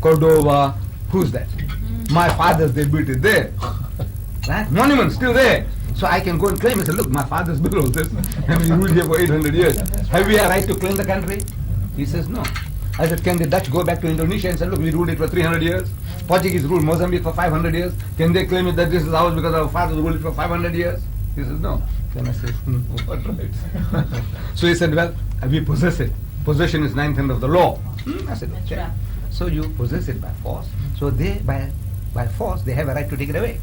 Cordova. Who's that? My fathers, they built it there. Right? Monument still there. So I can go and claim and say, look, my fathers built all this. And we ruled here for 800 years. Have we a right to claim the country? He says, no. I said, can the Dutch go back to Indonesia and say, look, we ruled it for 300 years? Portuguese ruled Mozambique for 500 years. Can they claim it that this is ours because our fathers ruled it for 500 years? He says, no. Then I said, what right? So he said, well, we possess it. Possession is 9th of the law. I said, okay. So you possess it by force. So they, by force, they have a right to take it away.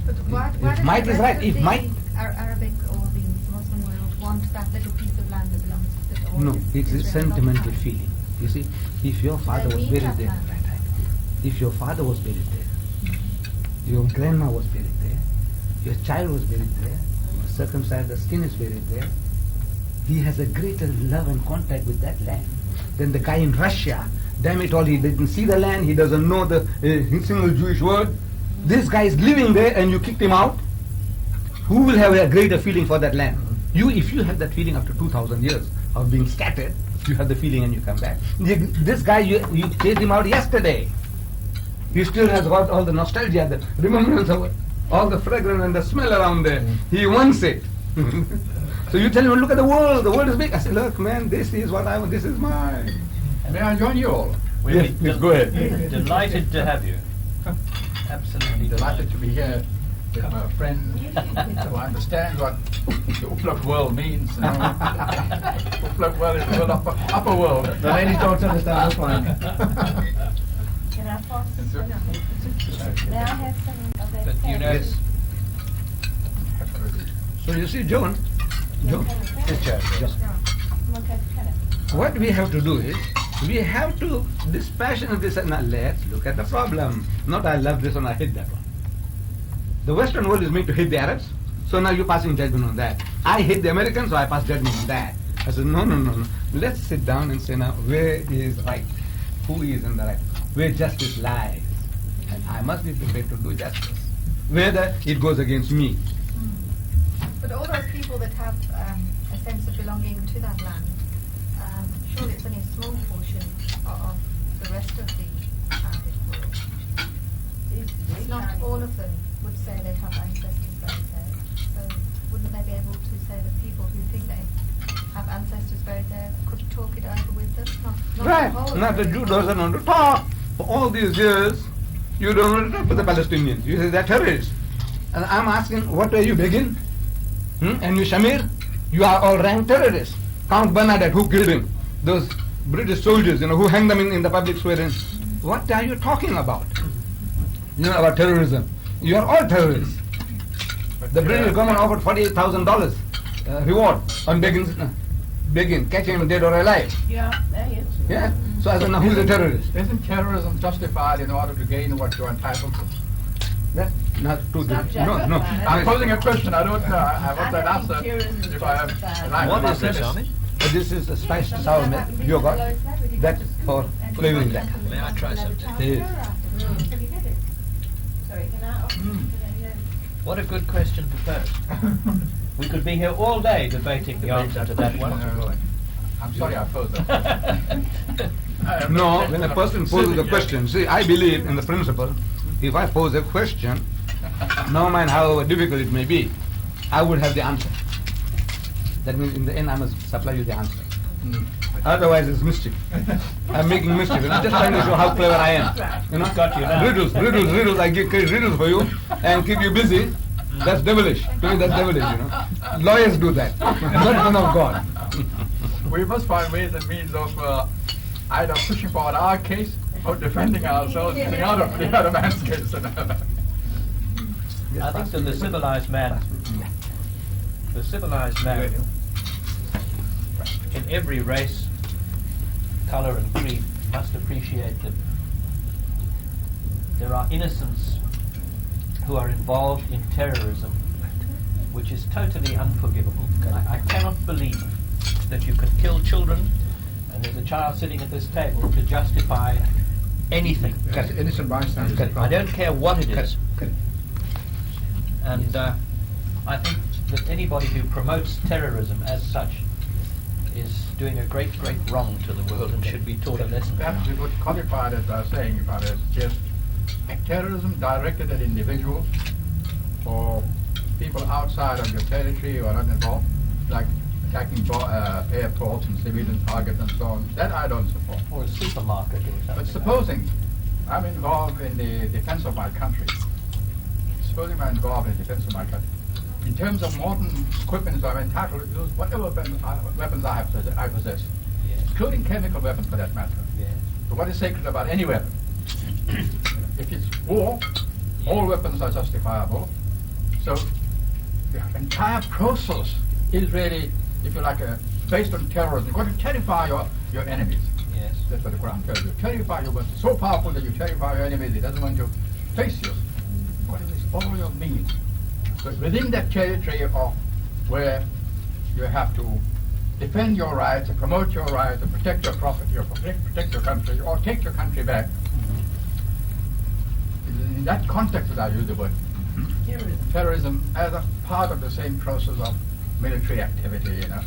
But why If might is right, if might... Arabic or the Muslim world want that little piece of land that belongs to the No, it's a sentimental feeling. You see, if your father was buried there, right. If your father was buried there, your grandma was buried there, your child was buried there, circumcised, the skin is buried there, he has a greater love and contact with that land than the guy in Russia. Damn it all, he didn't see the land, he doesn't know the single Jewish word. This guy is living there and you kicked him out. Who will have a greater feeling for that land? You, if you have that feeling after 2,000 years of being scattered, you have the feeling and you come back. This guy, you chased him out yesterday. He still has got all the nostalgia, the remembrance of all the fragrance and the smell around there. He wants it. So you tell him, look at the world is big. I said, look man, this is what I want, this is mine. May I join you all? Yes, please go ahead. Delighted to have you. Absolutely Delighted to be here with my friend who understands what the Upluk world means. You know. Upluk world is the world upper world. The ladies don't understand this one. Can I pass? May I have some of that? But you know, Yes. So you see, John, what we have to do is, we have to dispassionately say, now let's look at the problem. Not I love this one, I hate that one. The Western world is made to hate the Arabs, so now you're passing judgment on that. I hate the Americans, so I pass judgment on that. I said, no. Let's sit down and say now, where is right? Who is in the right? Where justice lies. And I must be prepared to do justice, whether it goes against me. But all those people that have a sense of belonging to that land, surely it's only a small portion of the rest of the Arabic world. It's not all of them would say they'd have ancestors buried there. So wouldn't they be able to say that people who think they have ancestors buried there could talk it over with them? Not Right. the whole Now the Arabic Jew world. doesn't want to talk. For all these years, you don't want to talk to the Palestinians. You say they're terrorists. And I'm asking, what are you, Begin? And you, Shamir? You are all ranked terrorists. Count Bernadette, who killed him? Those British soldiers, who hanged them in the public square. What are you talking about? About terrorism. You are all terrorists. The British government offered $48,000 reward on Begin, catching him dead or alive. Yeah, there he is. Yeah. So I said, now who's a terrorist? Isn't terrorism justified in order to gain what you're entitled to? That's not true. No. I'm posing a question. I don't know. I want that answer. If I have the right what to is this, finish. Ahmed? This is a spiced sour milk yogurt. That for flavoring that. May I try something? Sorry, can I? What a good question to pose. We could be here all day debating the answer to that one. I'm sorry I posed that. No, when a person poses a question, see, I believe in the principle, if I pose a question, no matter how difficult it may be, I would have the answer. That means in the end I must supply you the answer. Otherwise it's mischief. I'm making mischief. I'm just trying to show how clever I am. Got you now. Riddles. I give riddles for you and keep you busy. That's devilish. To me that's devilish, Lawyers do that. Not son of God. We must find ways and means of either pushing forward our case or defending ourselves getting out of the other man's case. I think that the civilized man in every race, color and creed must appreciate that there are innocents who are involved in terrorism, which is totally unforgivable. I cannot believe that you can kill children, and there's a child sitting at this table to justify anything. Innocent bystanders. I don't care what it is. And I think that anybody who promotes terrorism as such is doing a great, great wrong to the world and should be taught a lesson. Perhaps we would qualify it as I was saying about it, just terrorism directed at individuals or people outside of your territory who are not involved, like attacking airports and civilian targets and so on. That I don't support. Or a supermarket or something. But supposing I'm involved in the defense of my country, supposing I'm involved in the defense of my country, in terms of modern equipment, I'm entitled to use whatever weapons I possess, Yes. including chemical weapons for that matter. Yes. So what is sacred about any weapon? If it's war, all weapons are justifiable. So the entire process is really, if you like, based on terrorism. You've got to terrify your enemies. Yes. That's what the Quran tells you. Terrify your weapons. So powerful that you terrify your enemies, he doesn't want to face you. What is this? All your means. So within that territory of where you have to defend your rights, and promote your rights, and protect your property, or protect your country, or take your country back. In that context that I use the word terrorism as a part of the same process of military activity, you know.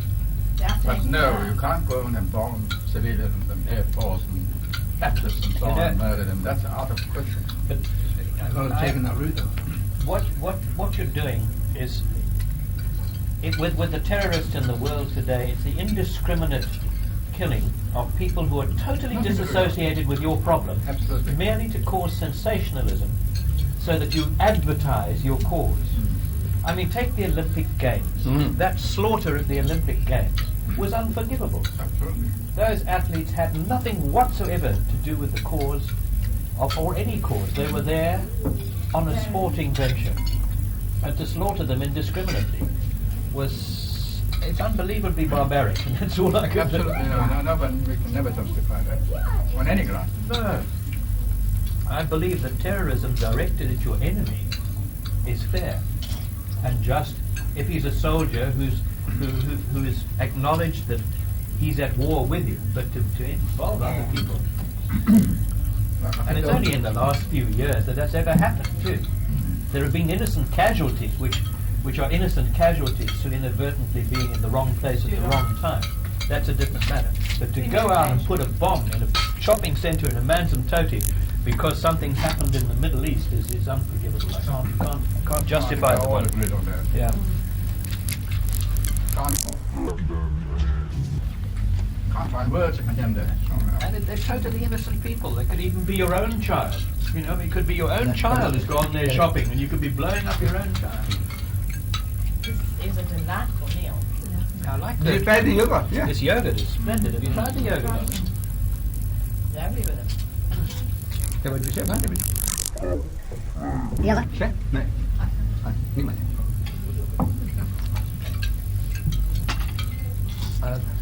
But no, you can't go and bomb civilians and air force and athletes and so on and murder them. That's out of question. But taking that route. what you're doing is, with the terrorists in the world today, it's the indiscriminate killing of people who are totally disassociated with your problem, Absolutely. merely to cause sensationalism, so that you advertise your cause. I mean, take the Olympic Games. That slaughter at the Olympic Games was unforgivable. Absolutely. Those athletes had nothing whatsoever to do with the cause or any cause. They were there on a sporting venture. And to slaughter them indiscriminately it's unbelievably barbaric, and that's all I can do. Absolutely, no, but we can never justify that on any ground. No. I believe that terrorism directed at your enemy is fair and just if he's a soldier who is acknowledged that he's at war with you, but to involve other people. And it's only in the last few years that that's ever happened too. There have been innocent casualties, which are innocent casualties to inadvertently being in the wrong place at the wrong time. That's a different matter. But to go out and put a bomb in a shopping centre in a Manzamtoti because something's happened in the Middle East is unforgivable. I can't justify the all one. agreed on that. Yeah. Can't find words to condemn that. And they're totally innocent people. They could even be your own child. You know, it could be your own child who's gone there shopping, and you could be blowing up your own child. This is a delightful meal. I like Did you that. try the yogurt? Yeah. This yogurt is splendid. Have you tried the yogurt? Lovely with it. Coba di chef ada ni. Iyalah. Chef, naik. Ni mana?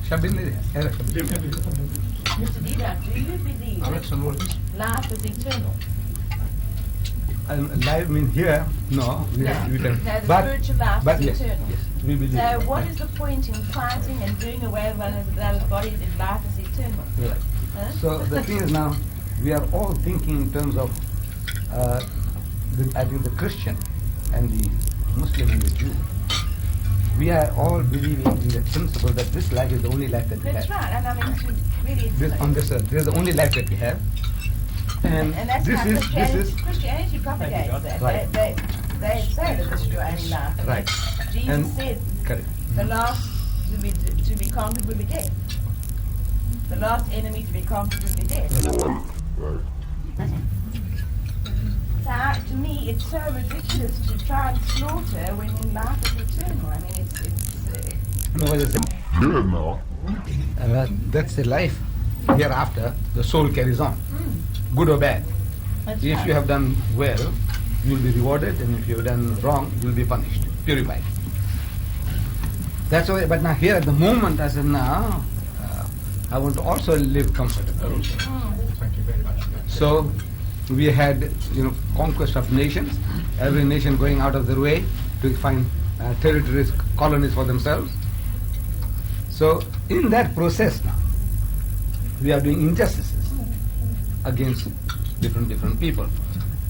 Chef bin ni. Mr. Deedat, do you believe that life is eternal? Live mean here? No. We No. can. No, the spiritual life but is yes, eternal. yes, we believe. So what is the point in fighting and doing away with one another's bodies if life is eternal? Right. Huh? So the thing is now, we are all thinking in terms of, I think the Christian and the Muslim and the Jew. We are all believing in the principle that this life is the only life that we That's have. right, and I mean, it's This on this earth, this is the only life that we have. And that's this how is Christianity propagates that. Right. They say that this is your only life. Right. Jesus And- said correct. the last to be conquered will be death. The last enemy to be conquered will be death. So to me, it's so ridiculous to try and slaughter when in life is eternal. I mean, it's No, what is it? That's the life. Hereafter, the soul carries on, good or bad. that's If right. you have done well, you will be rewarded, and if you have done wrong, you will be punished, purified. That's why. But now here at the moment, I said, now I want to also live comfortably. Thank you very much. So we had, conquest of nations. Every nation going out of their way to find territories, colonies for themselves. So in that process now, we are doing injustices against different people.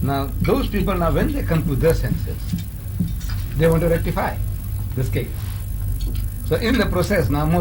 Now those people, now when they come to their senses, they want to rectify this case. So in the process now, most